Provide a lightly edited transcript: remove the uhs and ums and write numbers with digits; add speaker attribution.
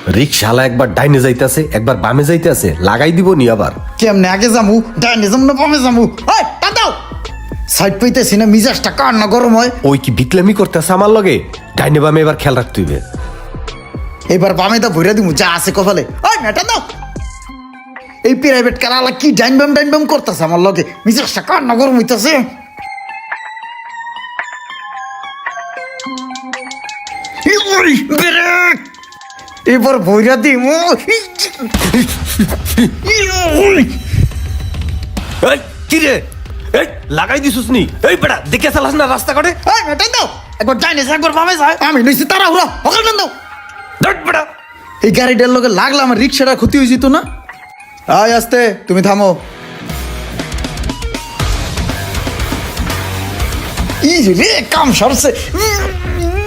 Speaker 1: রিক্সাওয়ালা একবার ডাইনে যাইতেছে একবার বামে যাইতেছে, লাগাই দিব নি আবার।
Speaker 2: কেমনে আগে যামু, ডাইনে যামু না বামে যামু? ওই দাদাও সাইড পাইতেছি না, মিজাজটা কার না গরম হয়।
Speaker 1: ওই কি বিটলামি করতেছে আমার লগে? ডাইনে বামে এবার খেয়াল রাখতে হইবে।
Speaker 2: এবার বামে দা ভইরা দিমু যা আছে কপালে। ওই মেটা দাও, এই প্রাইভেট কারালা কি ডাইন বাম করতেছে আমার লগে, মিজাজটা কার না গরম হইতাছে। এবার ভইরা দিমু।
Speaker 1: এই কি রে, এই লাগাই দিছুস নি? এই বেটা দেখে চালাস না রাস্তা কাটে।
Speaker 2: ওই মেটা দাও, একবার ডাইনে যা একবার বামে যায়, আমি নইছি তাড়াহুড়া হকাল দাও।
Speaker 1: ধট বেটা।
Speaker 2: এই গাড়িটার লগে লাগলে আমার রিক্সাটা ক্ষতি হয়ে যেত না। আয় আস্তে, তুমি থামো। ই রে কাম সরছে।